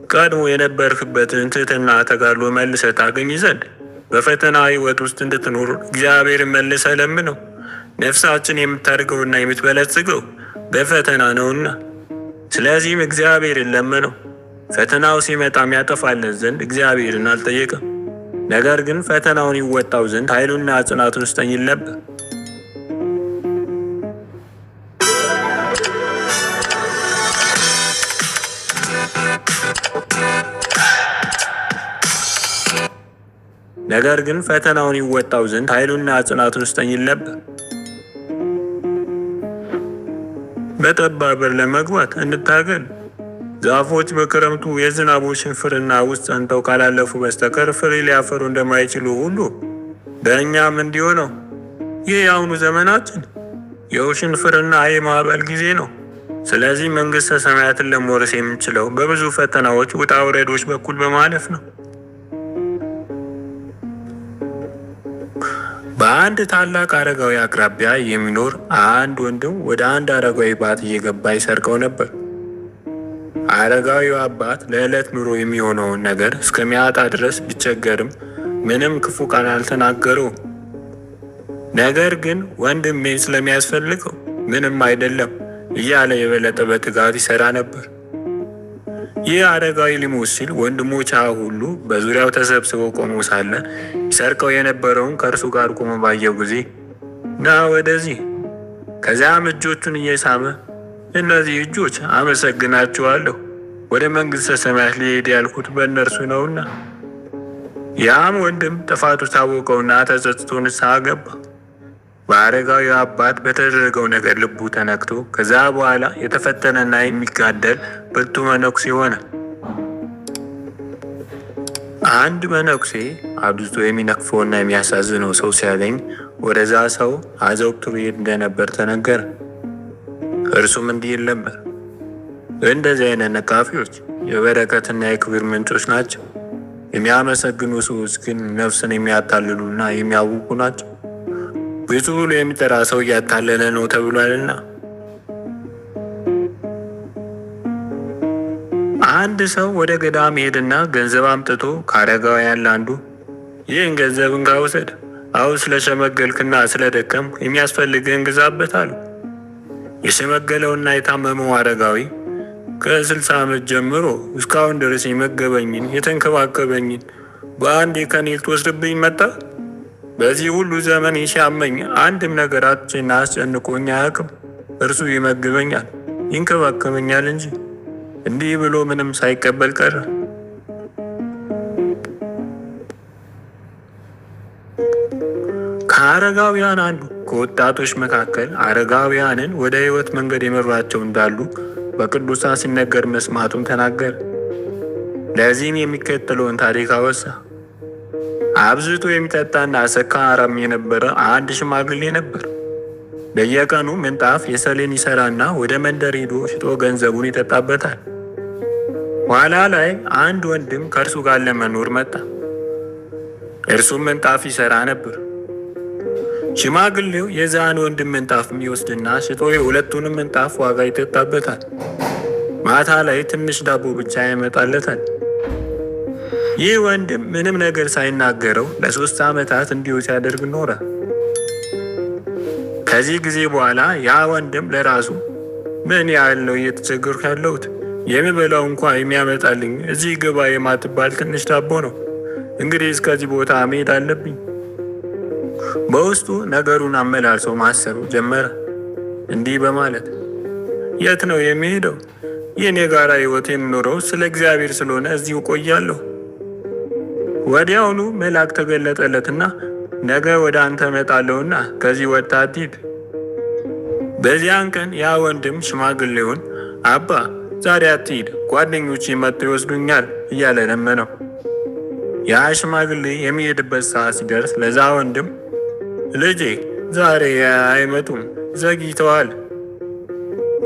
ቀድሞ የነበርክበትን ትሕትና ተጋድሎ መልሰህ ታገኝ ዘንድ በፈተና ሕይወት ውስጥ እንድትኖር እግዚአብሔርን መልሰህ ለምነው። ነፍሳችን የምታድገውና የምትበለጽገው በፈተና ነውና፣ ስለዚህም እግዚአብሔርን ለምነው። ፈተናው ሲመጣም ያጠፋለት ዘንድ እግዚአብሔርን አልጠየቀም። ነገር ግን ፈተናውን ይወጣው ዘንድ ኃይሉና ጽናቱን ስጠኝ ይል ነበር። ነገር ግን ፈተናውን ይወጣው ዘንድ ኃይሉና ጽናቱን ስጠኝ ይል ነበር። በጠባብ በር ለመግባት እንታገል። ዛፎች በክረምቱ የዝናቡ ሽንፍርና ውስጥ ጸንተው ካላለፉ በስተቀር ፍሬ ሊያፈሩ እንደማይችሉ ሁሉ በእኛም እንዲሁ ነው። ይህ የአሁኑ ዘመናችን የሽንፍርና የማዕበል ጊዜ ነው። ስለዚህ መንግሥተ ሰማያትን ለመውረስ የምንችለው በብዙ ፈተናዎች ውጣ ውረዶች በኩል በማለፍ ነው። በአንድ ታላቅ አረጋዊ አቅራቢያ የሚኖር አንድ ወንድም ወደ አንድ አረጋዊ ባት እየገባ ይሰርቀው ነበር። አረጋዊው አባት ለዕለት ኑሮ የሚሆነውን ነገር እስከሚያጣ ድረስ ቢቸገርም ምንም ክፉ ቃል አልተናገረውም። ነገር ግን ወንድሜ ስለሚያስፈልገው ምንም አይደለም እያለ የበለጠ በትጋት ይሰራ ነበር። ይህ አረጋዊ ሊሞት ሲል ወንድሞች ሁሉ በዙሪያው ተሰብስበው ቆሞ ሳለ ይሰርቀው የነበረውን ከእርሱ ጋር ቆሞ ባየው ጊዜ ና ወደዚህ፣ ከዚያም እጆቹን እየሳመ እነዚህ እጆች አመሰግናቸዋለሁ፣ ወደ መንግሥተ ሰማያት ሊሄድ ያልኩት በእነርሱ ነውና። ያም ወንድም ጥፋቱ ታወቀውና ተጸጽቶ ንስሐ ገባ። በአረጋዊ አባት በተደረገው ነገር ልቡ ተነክቶ ከዛ በኋላ የተፈተነና የሚጋደል ብርቱ መነኩሴ ሆነ። አንድ መነኩሴ አብዝቶ የሚነቅፈውና የሚያሳዝነው ሰው ሲያገኝ ወደዛ ሰው አዘውትሮ ይሄድ እንደነበር ተነገረ። እርሱም እንዲህ ይል ነበር፣ እንደዚህ አይነት ነቃፊዎች የበረከትና የክብር ምንጮች ናቸው። የሚያመሰግኑ ሰዎች ግን ነፍስን የሚያታልሉና የሚያውቁ ናቸው። ብዙ ብሎ የሚጠራ ሰው እያታለለ ነው ተብሏልና። አንድ ሰው ወደ ገዳም ሄድና ገንዘብ አምጥቶ ከአረጋውያን ለአንዱ ይህን ገንዘብ እንካ ውሰድ፣ አሁን ስለሸመገልክና ስለደከም የሚያስፈልግህን ግዛበት አለው። የሸመገለውና የታመመው አረጋዊ ከ60 ዓመት ጀምሮ እስካሁን ድረስ የመገበኝን የተንከባከበኝን በአንድ ከኔ ልትወስድብኝ መጣ? በዚህ ሁሉ ዘመን ሲያመኝ አንድም ነገር አጥቼና አስጨንቆኝ አያውቅም። እርሱ ይመግበኛል፣ ይንከባከበኛል እንጂ። እንዲህ ብሎ ምንም ሳይቀበል ቀረ። ከአረጋውያን አንዱ ከወጣቶች መካከል አረጋውያንን ወደ ሕይወት መንገድ የመሯቸው እንዳሉ በቅዱሳን ሲነገር መስማቱን ተናገረ። ለዚህም የሚከተለውን ታሪክ አወሳ። አብዝቶ የሚጠጣና ሰካራም የነበረ አንድ ሽማግሌ ነበር። በየቀኑ ምንጣፍ የሰሌን ይሰራና ወደ መንደር ሄዶ ሽጦ ገንዘቡን ይጠጣበታል። ኋላ ላይ አንድ ወንድም ከእርሱ ጋር ለመኖር መጣ። እርሱም ምንጣፍ ይሰራ ነበር። ሽማግሌው የዛን ወንድም ምንጣፍ የሚወስድና ሽጦ የሁለቱንም ምንጣፍ ዋጋ ይጠጣበታል። ማታ ላይ ትንሽ ዳቦ ብቻ ያመጣለታል። ይህ ወንድም ምንም ነገር ሳይናገረው ለ3 ዓመታት እንዲሁ ሲያደርግ ኖረ። ከዚህ ጊዜ በኋላ ያ ወንድም ለራሱ ምን ያህል ነው እየተቸገርኩ ያለሁት? የምበላው እንኳ የሚያመጣልኝ እዚህ ግባ የማትባል ትንሽ ዳቦ ነው። እንግዲህ እስከዚህ ቦታ መሄድ አለብኝ። በውስጡ ነገሩን አመላልሶ ማሰብ ጀመረ። እንዲህ በማለት የት ነው የሚሄደው? ይህን የጋራ ሕይወት የምኖረው ስለ እግዚአብሔር ስለሆነ እዚሁ ቆያለሁ። ወዲያውኑ መልአክ ተገለጠለትና ነገ ወደ አንተ እመጣለሁና ከዚህ ወጥተህ አትሂድ። በዚያን ቀን ያ ወንድም ሽማግሌውን አባ ዛሬ አትሂድ፣ ጓደኞቼ መጥተው ይወስዱኛል እያለ ለመነው። ያ ሽማግሌ የሚሄድበት ሰዓት ሲደርስ ለዛ ወንድም ልጄ ዛሬ አይመጡም፣ ዘግይተዋል።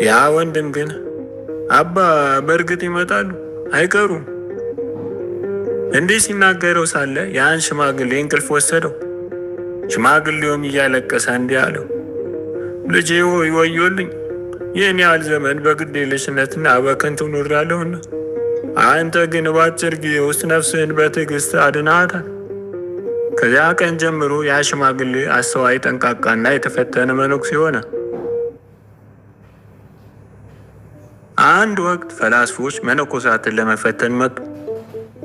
ያ ወንድም ግን አባ በእርግጥ ይመጣሉ፣ አይቀሩም። እንዲህ ሲናገረው ሳለ ያን ሽማግሌ እንቅልፍ ወሰደው። ሽማግሌውም እያለቀሰ እንዲህ አለው፣ ልጄ ሆይ ወዮልኝ፣ ይህን ያህል ዘመን በግዴለሽነትና በከንቱ ኖሬያለሁና አንተ ግን በአጭር ጊዜ ውስጥ ነፍስህን በትዕግስት አድናታል። ከዚያ ቀን ጀምሮ ያ ሽማግሌ አስተዋይ፣ ጠንቃቃና የተፈተነ መነኩሴ ሆነ። አንድ ወቅት ፈላስፎች መነኮሳትን ለመፈተን መጡ።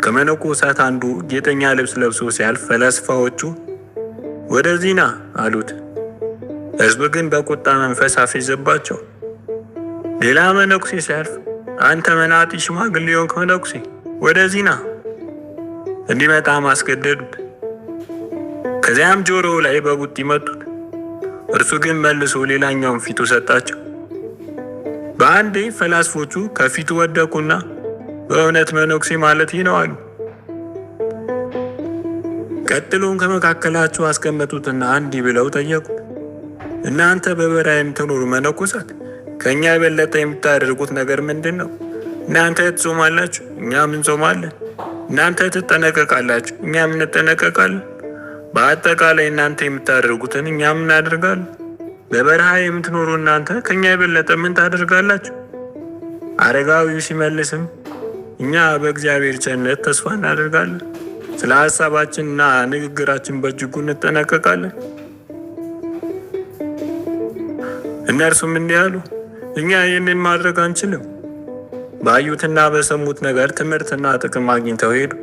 ከመነኮሳት አንዱ ጌጠኛ ልብስ ለብሶ ሲያልፍ ፈላስፋዎቹ ወደዚህ ና አሉት። ሕዝብ ግን በቁጣ መንፈስ አፌዘባቸው። ሌላ መነኩሴ ሲያልፍ አንተ መናጢ ሽማግሌ ሆንክ መነኩሴ ወደዚህ ና እንዲመጣ ማስገደዱት። ከዚያም ጆሮው ላይ በቡጢ መቱት። እርሱ ግን መልሶ ሌላኛውን ፊቱ ሰጣቸው። በአንዴ ፈላስፎቹ ከፊቱ ወደቁና በእውነት መነኩሴ ማለት ይህ ነው አሉ። ቀጥሎም ከመካከላቸው አስቀመጡትና እንዲህ ብለው ጠየቁት፣ እናንተ በበረሃ የምትኖሩ መነኮሳት ከእኛ የበለጠ የምታደርጉት ነገር ምንድን ነው? እናንተ ትጾማላችሁ፣ እኛም እንጾማለን። እናንተ ትጠነቀቃላችሁ፣ እኛም እንጠነቀቃለን። በአጠቃላይ እናንተ የምታደርጉትን እኛም እናደርጋለን። በበረሃ የምትኖሩ እናንተ ከእኛ የበለጠ ምን ታደርጋላችሁ? አረጋዊው ሲመልስም እኛ በእግዚአብሔር ቸርነት ተስፋ እናደርጋለን። ስለ ሀሳባችንና ንግግራችን በእጅጉ እንጠነቀቃለን። እነርሱም እንዲህ አሉ፣ እኛ ይህንን ማድረግ አንችልም። ባዩትና በሰሙት ነገር ትምህርትና ጥቅም አግኝተው ሄዱ።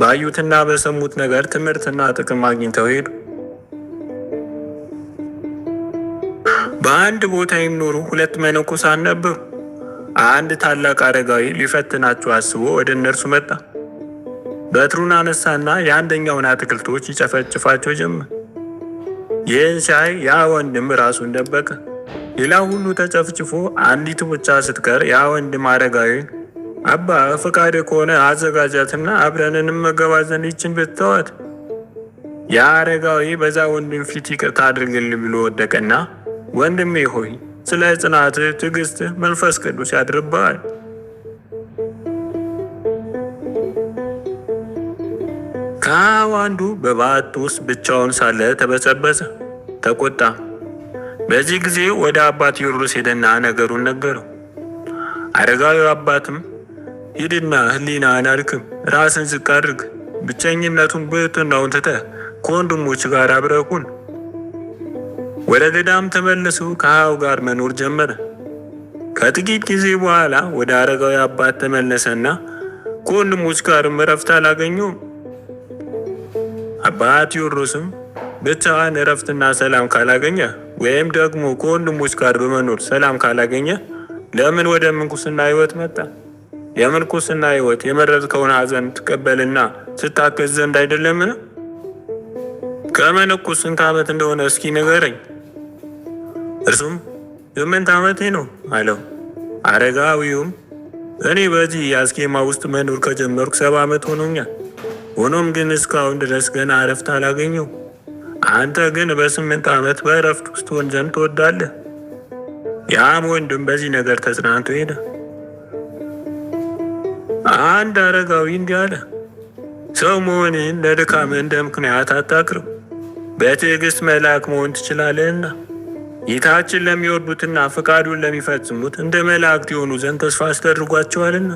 ባዩትና በሰሙት ነገር ትምህርትና ጥቅም አግኝተው ሄዱ። በአንድ ቦታ የሚኖሩ ሁለት መነኮሳት ነበሩ። አንድ ታላቅ አረጋዊ ሊፈትናቸው አስቦ ወደ እነርሱ መጣ። በትሩን አነሳና የአንደኛውን አትክልቶች ይጨፈጭፋቸው ጀመር። ይህን ሲያይ ያ ወንድም ራሱን ደበቀ። ሌላው ሁሉ ተጨፍጭፎ አንዲቱ ብቻ ስትቀር ያ ወንድም አረጋዊን አባ ፈቃድ ከሆነ አዘጋጃትና አብረን እንመገባለን ይችን ብትተዋት። ያ አረጋዊ በዛ ወንድም ፊት ይቅርታ አድርግልኝ ብሎ ወደቀና ወንድሜ ሆይ ስለ ጽናትህ፣ ትዕግስትህ መንፈስ ቅዱስ ያድርብሃል። ከአእዋፍ አንዱ በበዓቱ ውስጥ ብቻውን ሳለ ተበሰበሰ፣ ተቆጣ። በዚህ ጊዜ ወደ አባ ቴዎድሮስ ሄደና ነገሩን ነገረው። አረጋዊው አባትም ሂድና ሕሊናህን አድክም፣ ራስን ዝቅ አድርግ፣ ብቸኝነቱን ብሕትውናውን ትተህ ከወንድሞች ጋር አብረህ ሁን። ወደ ገዳም ተመልሶ ከአኀው ጋር መኖር ጀመረ። ከጥቂት ጊዜ በኋላ ወደ አረጋዊ አባት ተመለሰና ከወንድሞች ጋርም እረፍት አላገኘውም። አባ ቴዎድሮስም ብቻህን እረፍትና ሰላም ካላገኘ ወይም ደግሞ ከወንድሞች ጋር በመኖር ሰላም ካላገኘ ለምን ወደ ምንኩስና ሕይወት መጣ? የምንኩስና ሕይወት የመረጥከውን ሐዘን ትቀበልና ስታከዝ ዘንድ አይደለምን? ከመነኩስ ስንት ዓመት እንደሆነ እስኪ ንገረኝ። እርሱም 8 ዓመቴ ነው አለው። አረጋዊውም እኔ በዚህ የአስኬማ ውስጥ መኖር ከጀመርኩ 7 ዓመት ሆኖኛል። ሆኖም ግን እስካሁን ድረስ ገና እረፍት አላገኘው። አንተ ግን በ8 ዓመት በእረፍት ውስጥ ሆን ዘንድ ትወዳለህ። ያም ወንድም በዚህ ነገር ተጽናንቶ ሄደ። አንድ አረጋዊ እንዲህ አለ፣ ሰው መሆንህን ለድካም እንደ ምክንያት አታቅርብ። በትዕግስት መልአክ መሆን ትችላለህና ጌታችን ለሚወዱትና ፈቃዱን ለሚፈጽሙት እንደ መላእክት የሆኑ ዘንድ ተስፋ አስደርጓቸዋልና።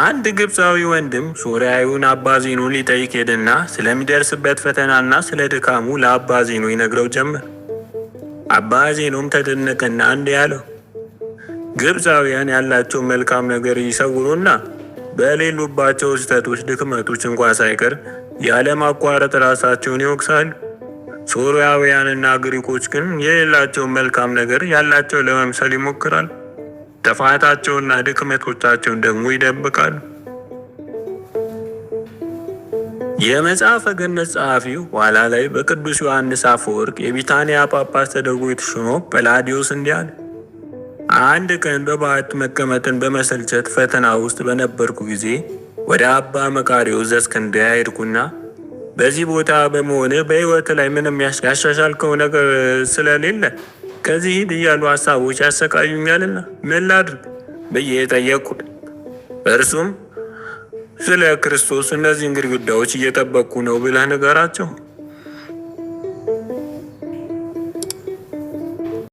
አንድ ግብፃዊ ወንድም ሶርያዊውን አባ ዜኖን ሊጠይቅ ሄደና ስለሚደርስበት ፈተናና ስለ ድካሙ ለአባ ዜኖ ይነግረው ጀመር። አባ ዜኖም ተደነቀና እንዲህ አለው፣ ግብፃውያን ያላቸው መልካም ነገር ይሰውሩና በሌሉባቸው ስህተቶች፣ ድክመቶች እንኳ ሳይቀር ያለማቋረጥ ራሳቸውን ይወቅሳሉ። ሶርያውያንና ግሪኮች ግን የሌላቸውን መልካም ነገር ያላቸው ለመምሰል ይሞክራሉ። ጥፋታቸውና ድክመቶቻቸውን ደግሞ ይደብቃሉ። የመጽሐፈ ገነት ጸሐፊው ኋላ ላይ በቅዱስ ዮሐንስ አፈወርቅ የቢታንያ ጳጳስ ተደርጎ የተሾመው ጰላዲዮስ እንዲህ አለ። አንድ ቀን በበዓት መቀመጥን በመሰልቸት ፈተና ውስጥ በነበርኩ ጊዜ ወደ አባ መቃርዮስ ዘእስክንድርያ ሄድኩና በዚህ ቦታ በመሆን በሕይወት ላይ ምንም ያሻሻልከው ነገር ስለሌለ ከዚህ ሂድ እያሉ ሀሳቦች ያሰቃዩኛልና ምን ላድርግ ብዬ ጠየቅኩት። እርሱም ስለ ክርስቶስ እነዚህን ግድግዳዎች እየጠበቅኩ ነው ብለህ ንገራቸው።